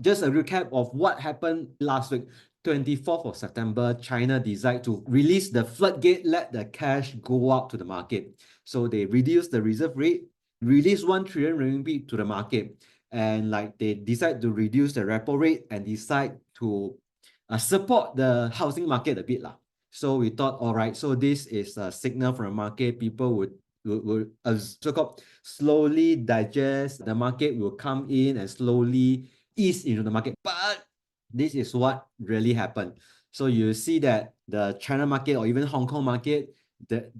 Just a recap of what happened last week. 24th of September, China decided to release the floodgate, let the cash go out to the market. So they reduced the reserve rate, released 1 trillion RMB to the market, and like they decide to reduce the repo rate and decide to support the housing market a bit lah. So we thought, all right, so this is a signal from the market. People would so-called slowly digest. The market will come in and slowly ease into the market. But this is what really happened. So you see that the China market or even Hong Kong market, the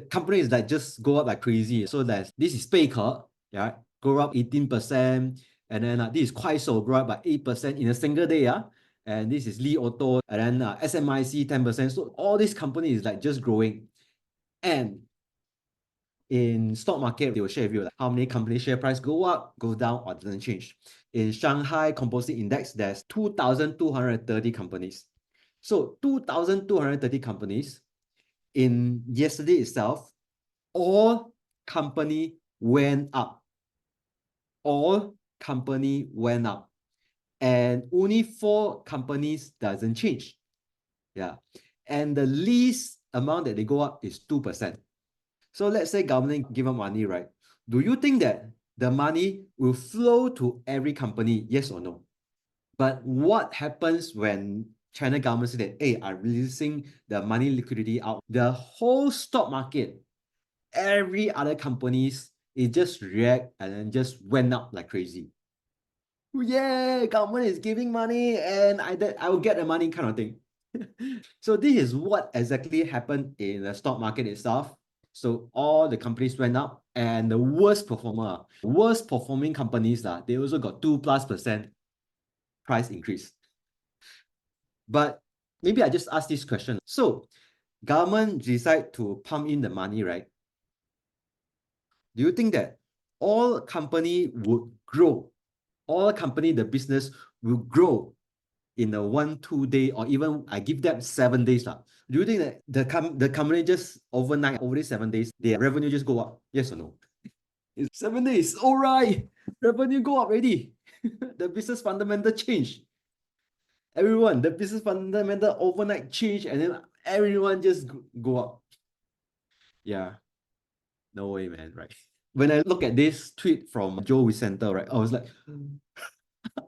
companies that just go up like crazy. So that this is Beike, yeah, go up 18%, and then this is Kuaishou, grow up by 8% in a single day, yeah. And this is Li Auto, and then SMIC 10%. So all these companies like just growing. And in stock market, they will share with you like how many company share price go up, go down, or doesn't change. In Shanghai Composite Index, there's 2,230 companies. So 2,230 companies in yesterday itself, all company went up. All company went up. And only 4 companies doesn't change. Yeah. And the least amount that they go up is 2%. So let's say government give them money, right? Do you think that the money will flow to every company? Yes or no? But what happens when China government say that, hey, I'm releasing the money liquidity out? The whole stock market, every other companies, it just react and then just went up like crazy. Yeah, government is giving money and I will get the money kind of thing. So this is what exactly happened in the stock market itself. So all the companies went up, and the worst performing companies, they also got 2+% price increase. But maybe I just ask this question. So government decide to pump in the money, right? Do you think that all company would grow? All company, the business will grow in a 1-2 day, or even I give them 7 days. Do you think that the company just overnight, over these 7 days, their revenue just go up? Yes or no? It's 7 days. All right. Revenue go up already. The business fundamental change. Everyone, the business fundamental overnight change, and then everyone just go up. Yeah. No way, man, right? When I look at this tweet from Joe Vicente, right, I was like,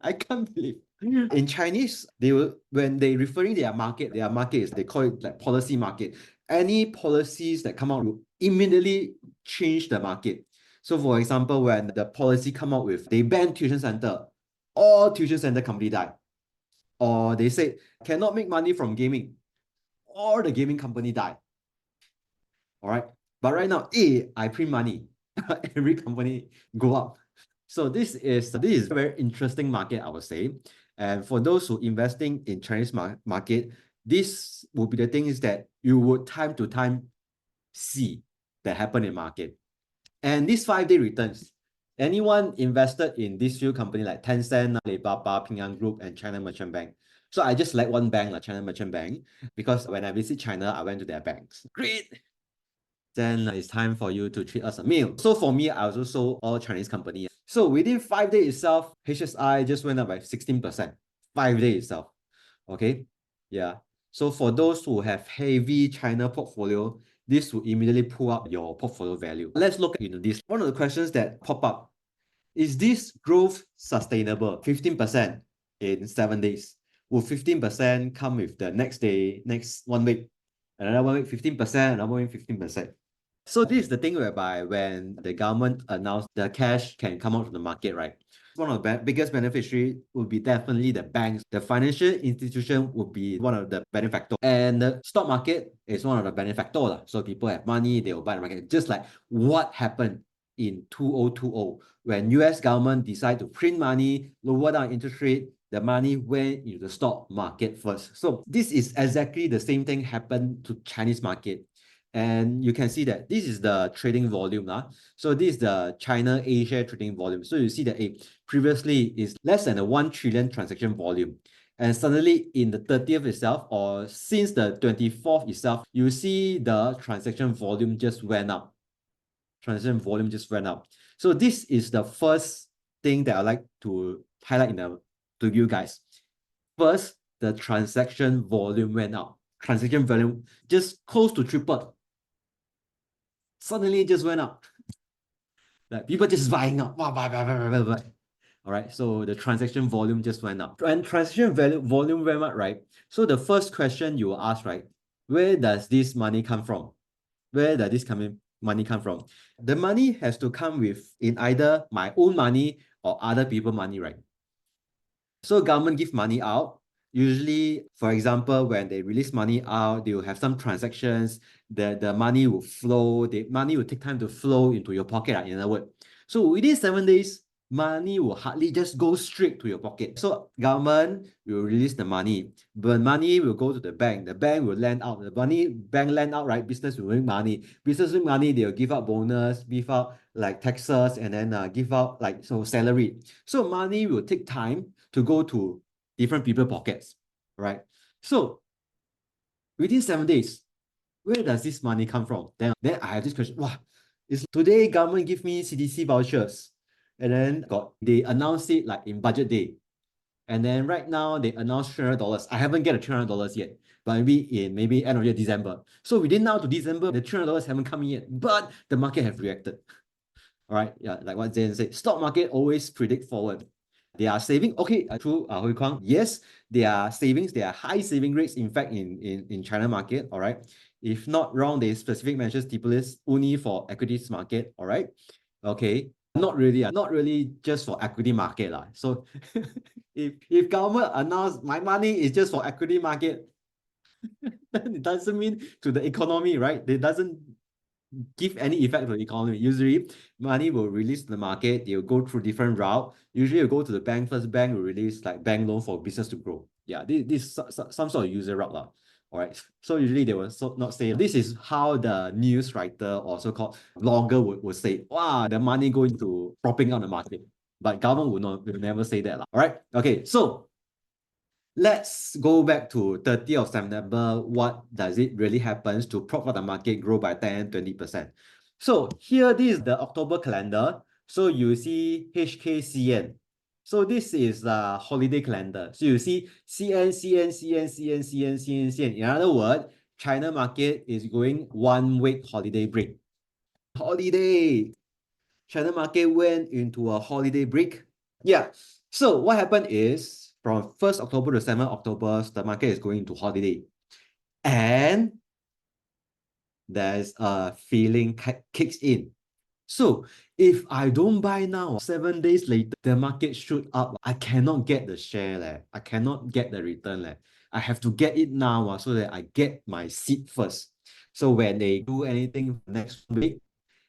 I can't believe. In Chinese, when they referring their market is, they call it like policy market. Any policies that come out will immediately change the market. So for example, when the policy come out with they ban tuition center, all tuition center company die. Or they say cannot make money from gaming, all the gaming company die. All right. But right now, I print money. Every company go up. So this is a very interesting market, I would say. And for those who investing in Chinese market, this will be the things that you would time to time see that happen in market. And these 5-day returns, anyone invested in these few companies like Tencent, Alibaba, Ping An Group, and China Merchant Bank. So I just like one bank, like China Merchant Bank, because when I visit China, I went to their banks. Great. Then it's time for you to treat us a meal. So for me, I also sold all Chinese company. So within 5 days itself, HSI just went up by 16%. 5 days itself. Okay. Yeah. So for those who have heavy China portfolio, this will immediately pull up your portfolio value. Let's look into this. One of the questions that pop up is this growth sustainable? 15% in 7 days. Will 15% come with the next day, next 1 week? Another 1 week, 15%, another 1 week, 15%. So this is the thing whereby when the government announced the cash can come out from the market, right? One of the biggest beneficiary would be definitely the banks. The financial institution would be one of the benefactors. And the stock market is one of the benefactors. So people have money, they will buy the market. Just like what happened in 2020 when US government decided to print money, lower down interest rate, the money went into the stock market first. So this is exactly the same thing happened to Chinese market. And you can see that this is the trading volume. So this is the China A-share trading volume. So you see that previously is less than a 1 trillion transaction volume. And suddenly in the 30th itself, or since the 24th itself, you see the transaction volume just went up. Transaction volume just went up. So this is the first thing that I like to highlight in the to you guys. First, the transaction volume went up. Transaction volume just close to tripled. Suddenly it just went up. Like people just buying up. Buy, buy, buy, buy, buy, buy. All right, so the transaction volume just went up. And transaction volume went up, right? So the first question you will ask, right? Where does this money come from? Where does this money come from? The money has to come with in either my own money or other people money, right? So government give money out. Usually, for example, when they release money out, they will have some transactions. The money will flow. The money will take time to flow into your pocket, in other words. So within 7 days, money will hardly just go straight to your pocket. So government will release the money, but money will go to the bank. The bank will lend out. The money bank lend out, right? Business will make money. Business make money, they'll give out bonus, give out like taxes, and then give out like salary. So money will take time to go to different people pockets, right? So within 7 days, where does this money come from? Then I have this question. Wow, is today government give me CDC vouchers, and then they announced it like in budget day, and then right now they announced $300. I haven't get the $300 yet, but maybe end of year December. So within now to December, the $300 haven't come in yet, but the market have reacted. All right, yeah, like what Zen said, stock market always predict forward. They are saving. Okay, true, Hui Kwang. Yes, there are savings. There are high saving rates, in fact, in China market. All right. If not wrong, there's specific measures stipulates only for equities market. All right. Okay. Not really just for equity market. So if government announce my money is just for equity market, then it doesn't mean to the economy, right? It doesn't give any effect to the economy. Usually, money will release to the market. They'll go through different route. Usually, you go to the bank first. Bank will release like bank loan for business to grow. Yeah, this some sort of user route lah. All right. So usually they will not say this is how the news writer or so-called blogger would say. Wow, the money going to propping on the market. But government will never say that lah. All right. Okay. So let's go back to 30th of September. What does it really happen to prop up the market grow by 10-20%? So here, this is the October calendar. So you see HKCN. So this is the holiday calendar. So you see CN, CN, CN, CN, CN, CN, CN. In other words, China market is going 1 week holiday break. Holiday. China market went into a holiday break. Yeah. So what happened is from 1st October to 7th October, the market is going into holiday. And there's a feeling kicks in. So if I don't buy now, 7 days later, the market shoot up. I cannot get the share. I cannot get the return. I have to get it now so that I get my seat first. So when they do anything next week,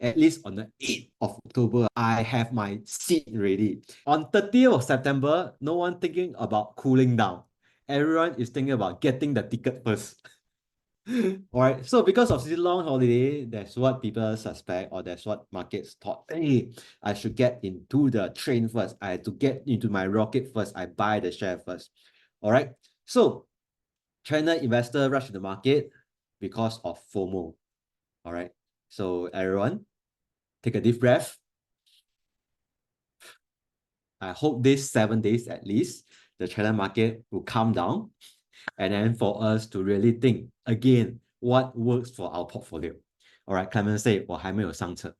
at least on the 8th of October, I have my seat ready. On 30th of September, no one thinking about cooling down. Everyone is thinking about getting the ticket first. All right. So because of this long holiday, that's what people suspect, or that's what markets thought. Hey, I should get into the train first. I had to get into my rocket first. I buy the share first. All right. So China investor rush to the market because of FOMO. All right. So everyone, take a deep breath. I hope this 7 days at least, the China market will calm down, and then for us to really think again what works for our portfolio. All right, Clement say, 我还没有上车.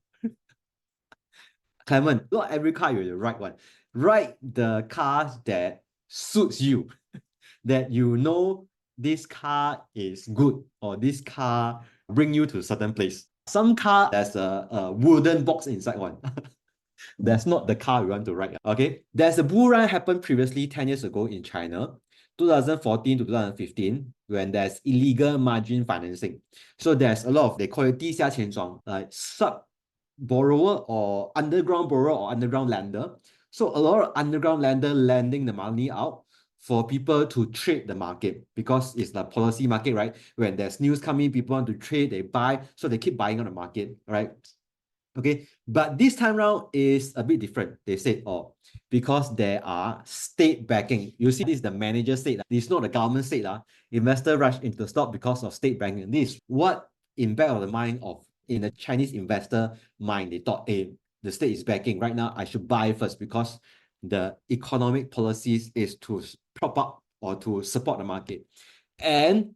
Clement, not every car you're the right one. Write the cars that suits you, that you know this car is good, or this car bring you to a certain place. Some car, there's a wooden box inside one. That's not the car we want to ride. Okay, there's a bull run happened previously 10 years ago in China, 2014 to 2015, when there's illegal margin financing. So there's a lot of, they call it 地下钱庄, like sub borrower or underground borrower or underground lender. So a lot of underground lender lending the money out for people to trade the market, because it's the policy market, right? When there's news coming, people want to trade, they buy, so they keep buying on the market, right? Okay, but this time around is a bit different. They said, oh, because there are state backing. You see, this is the manager said, this is not the government said. Investor rush into the stock because of state backing. This is what in back of the mind of in the Chinese investor mind, they thought, hey, the state is backing. Right now, I should buy first because the economic policies is to prop up or to support the market. And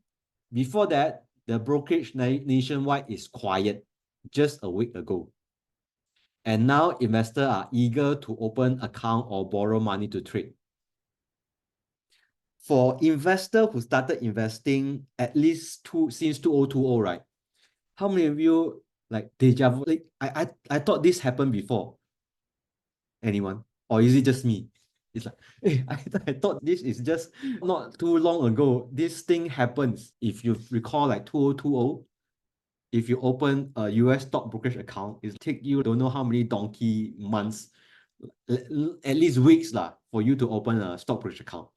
before that, the brokerage nationwide is quiet just a week ago. And now investors are eager to open account or borrow money to trade. For investors who started investing at least since 2020, right? How many of you like deja vu? Like, I thought this happened before. Anyone? Or is it just me? It's like, hey, I thought this is just not too long ago. This thing happens. If you recall, like 2020, if you open a US stock brokerage account, it take you don't know how many donkey months, at least weeks lah, for you to open a stock brokerage account.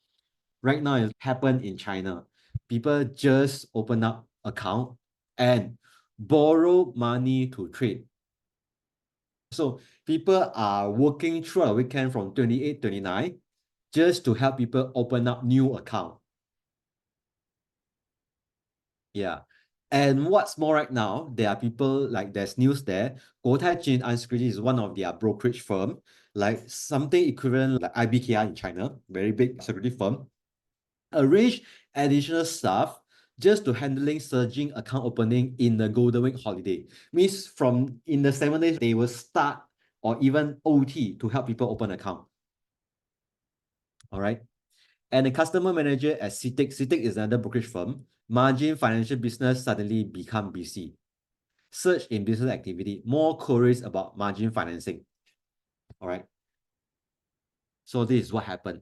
Right now, it happened in China. People just open up account and borrow money to trade. So people are working through a weekend from 28, 29 just to help people open up new account. Yeah. And what's more right now, there are people like there's news there. Guotaijin Unsecurity is one of their brokerage firm, like something equivalent like IBKR in China, very big security firm, arrange additional staff just to handling surging account opening in the Golden Week holiday. Means from in the 7 days, they will start or even OT to help people open account. All right. And the customer manager at CITIC is another brokerage firm, margin financial business suddenly become busy. Surge in business activity, more queries about margin financing. All right. So this is what happened.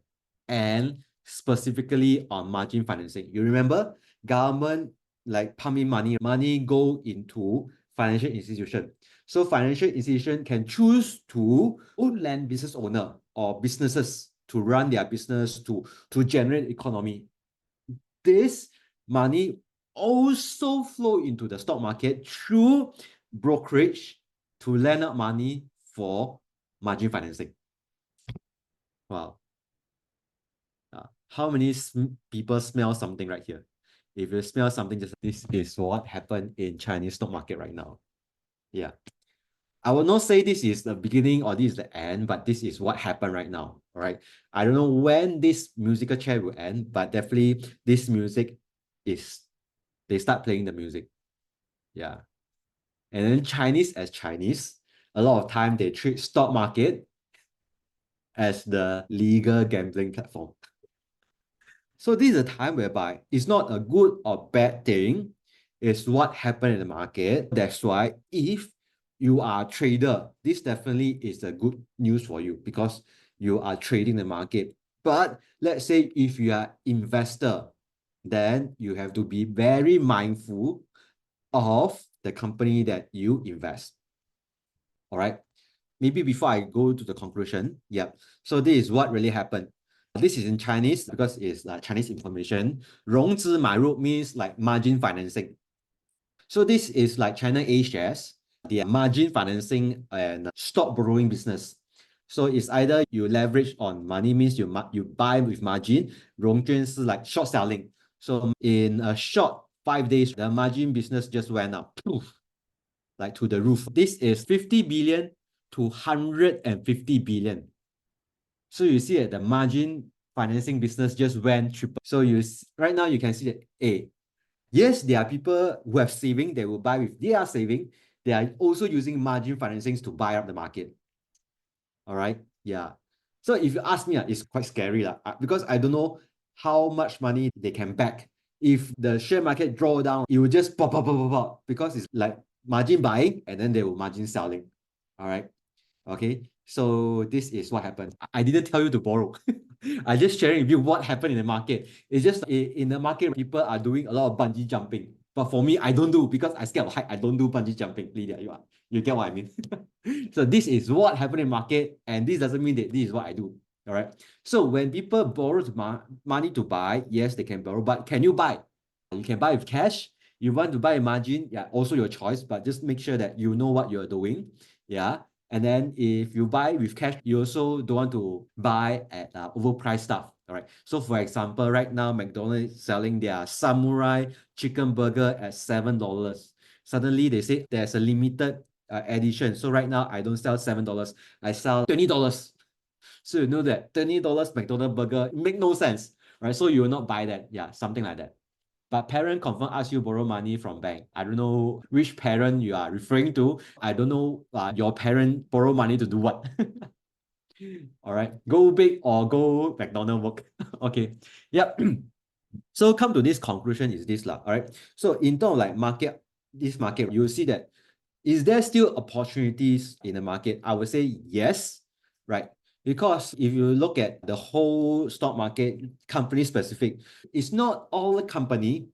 And specifically on margin financing. You remember government like pumping money go into financial institution. So financial institution can choose to lend business owner or businesses to run their business to generate economy. This money also flow into the stock market through brokerage to lend out money for margin financing. Wow. How many people smell something right here? If you smell something, just this is what happened in Chinese stock market right now. Yeah. I will not say this is the beginning or this is the end, but this is what happened right now. All right. I don't know when this musical chair will end, but definitely this music is, they start playing the music. Yeah. And then Chinese as Chinese, a lot of time they treat stock market as the legal gambling platform. So this is a time whereby it's not a good or bad thing. It's what happened in the market. That's why if you are a trader, this definitely is a good news for you because you are trading the market. But let's say if you are investor, then you have to be very mindful of the company that you invest. All right. Maybe before I go to the conclusion, yeah. So this is what really happened. This is in Chinese because it's Chinese information. 融资买入 means like margin financing. So this is like China A shares, the margin financing and stock borrowing business. So it's either you leverage on money, means you buy with margin. 融券 is like short selling. So in a short 5 days, the margin business just went up, poof, like to the roof. This is 50 billion to 150 billion. So you see that the margin financing business just went triple. So right now you can see that yes, there are people who have saving, they will buy with their saving. They are also using margin financings to buy up the market. All right. Yeah. So if you ask me, it's quite scary because I don't know how much money they can back. If the share market draw down, it will just pop, pop, pop, pop, pop because it's like margin buying and then they will margin selling. All right. Okay. So this is what happened. I didn't tell you to borrow. I just sharing with you what happened in the market. It's just in the market, people are doing a lot of bungee jumping. But for me, I don't do because I scared of height. I don't do bungee jumping. Lydia, you get what I mean? So this is what happened in market, and this doesn't mean that this is what I do. All right. So when people borrow money to buy, yes, they can borrow, but can you buy? You can buy with cash. You want to buy a margin, yeah, also your choice, but just make sure that you know what you're doing. Yeah. And then if you buy with cash, you also don't want to buy at overpriced stuff. All right. So for example, right now, McDonald's is selling their samurai chicken burger at $7. Suddenly they say there's a limited edition. So right now I don't sell $7. I sell $20. So you know that $20 McDonald's burger make no sense, right? So you will not buy that. Yeah, something like that. But parent confirm ask you borrow money from bank. I don't know which parent you are referring to. I don't know your parent borrow money to do what. All right, go big or go McDonald's work. Okay, yep. So come to this conclusion is this lah. All right. So in terms of like market, this market, you see that is there still opportunities in the market? I would say yes, right? Because if you look at the whole stock market, company specific, it's not all company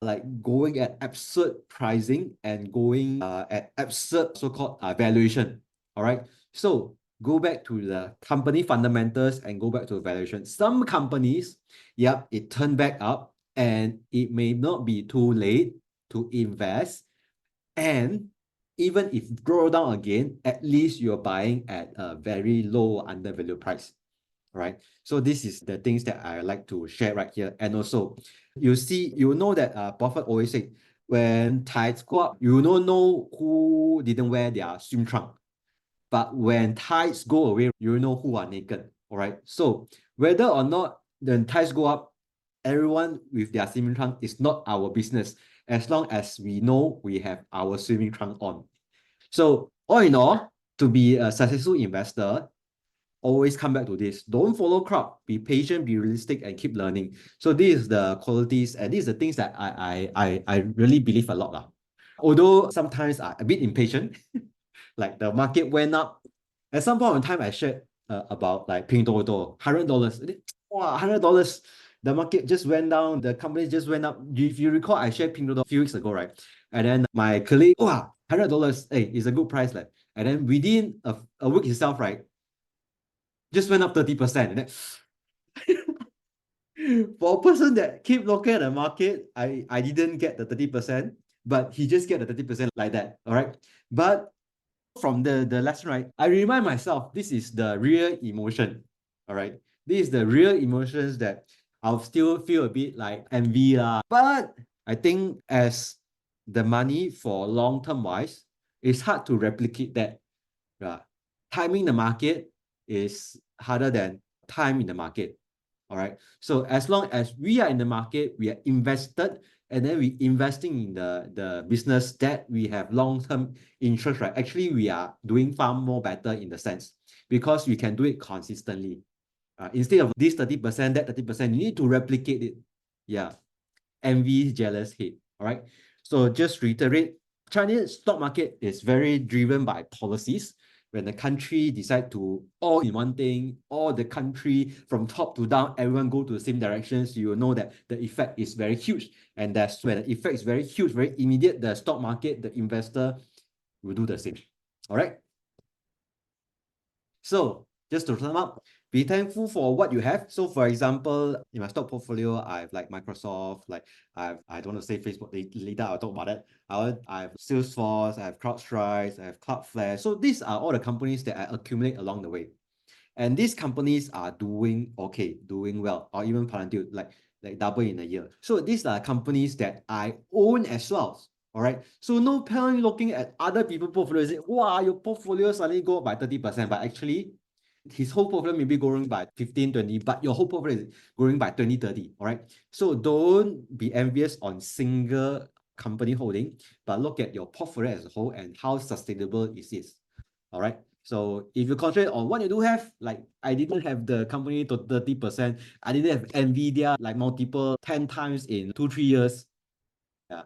like going at absurd pricing and going at absurd so-called valuation. All right. So go back to the company fundamentals and go back to valuation. Some companies, yep, it turned back up and it may not be too late to invest. And even if grow down again, at least you're buying at a very low undervalued price, right? So this is the things that I like to share right here. And also, you know that Buffett always say, when tides go up, you don't know who didn't wear their swim trunk. But when tides go away, you know who are naked, all right? So whether or not the tides go up, everyone with their swimming trunk is not our business as long as we know we have our swimming trunk on. So all in all, to be a successful investor, always come back to this. Don't follow crowd. Be patient, be realistic, and keep learning. So this is the qualities and these are the things that I really believe a lot. Lah. Although sometimes I'm a bit impatient, like the market went up. At some point in time, I shared about like Pinduoduo, $100. Wow, $100. The market just went down. The company just went up. If you recall, I shared Pinduoduo a few weeks ago, right? And then my colleague, wow, $100. Hey, it's a good price. Like, and then within a week itself, right, just went up 30%. And then, for a person that keep looking at the market, I didn't get the 30%, but he just get the 30% like that. All right. But from the lesson, right, I remind myself this is the real emotion. All right. This is the real emotions that I'll still feel a bit like envy. But I think as the money for long-term wise, it's hard to replicate that. Timing the market is harder than time in the market. All right. So as long as we are in the market, we are invested, and then we investing in the business that we have long-term interest, right? Actually, we are doing far more better in the sense because we can do it consistently. Instead of this 30%, that 30%, you need to replicate it. Yeah. Envy, jealous, hate. All right. So just reiterate, Chinese stock market is very driven by policies. When the country decide to all in one thing, all the country from top to down, everyone go to the same directions, you will know that the effect is very huge. And that's when the effect is very huge, very immediate, the stock market, the investor will do the same. All right. So just to sum up, be thankful for what you have. So for example, in my stock portfolio, I have like Microsoft, like I don't want to say Facebook, later I'll talk about it. I have Salesforce, I have CrowdStrike, I have Cloudflare. So these are all the companies that I accumulate along the way. And these companies are doing okay, doing well, or even Palantir, like double in a year. So these are companies that I own as well. All right. So no point looking at other people's portfolios, say, wow, your portfolio suddenly go up by 30%, but actually his whole portfolio may be growing by 15, 20, but your whole portfolio is growing by 20, 30. All right. So don't be envious on single company holding, but look at your portfolio as a whole and how sustainable it is. All right. So if you concentrate on what you do have, like I didn't have the company to 30%, I didn't have Nvidia like multiple 10 times in 2-3 years. Yeah,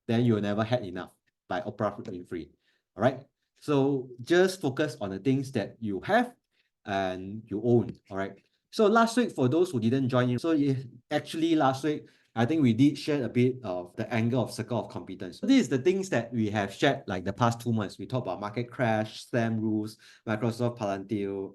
then you'll never had enough by Oprah Winfrey. All right. So just focus on the things that you have and you own. All right. So last week, for those who didn't join in, so actually last week, I think we did share a bit of the angle of circle of competence. So these are the things that we have shared like the past 2 months. We talked about market crash, SLAM rules, Microsoft, Palantir.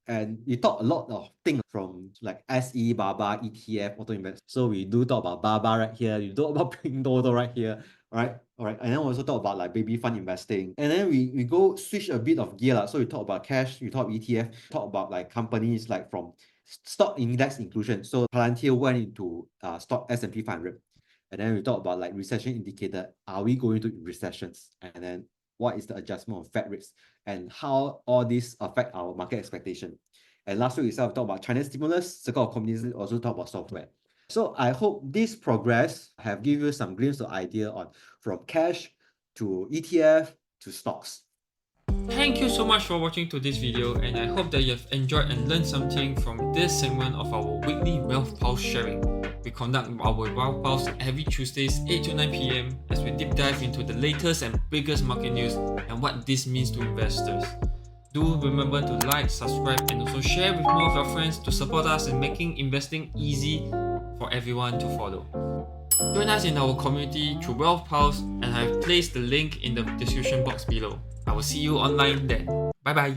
And we talk a lot of things from like SE, BABA, ETF, auto invest. So we do talk about BABA right here. We talk about Pinduoduo right here. All right. And then we also talk about like baby fund investing. And then we go switch a bit of gear. So we talk about cash, we talk ETF, talk about like companies like from stock index inclusion. So Palantir went into stock S&P 500. And then we talk about like recession indicator. Are we going to recessions? And then what is the adjustment of Fed rates, and how all this affect our market expectation. And last week itself, we talked about China's stimulus, Circle of Communism also talked about software. So I hope this progress have given you some glimpse of idea on from cash to ETF to stocks. Thank you so much for watching to this video, and I hope that you have enjoyed and learned something from this segment of our weekly Wealth Pulse sharing. We conduct our Wealth Pulse every Tuesdays 8 to 9 p.m. as we deep dive into the latest and biggest market news and what this means to investors. Do remember to like, subscribe, and also share with more of your friends to support us in making investing easy for everyone to follow. Join us in our community through Wealth Pulse, and I have placed the link in the description box below. I will see you online then. Bye bye.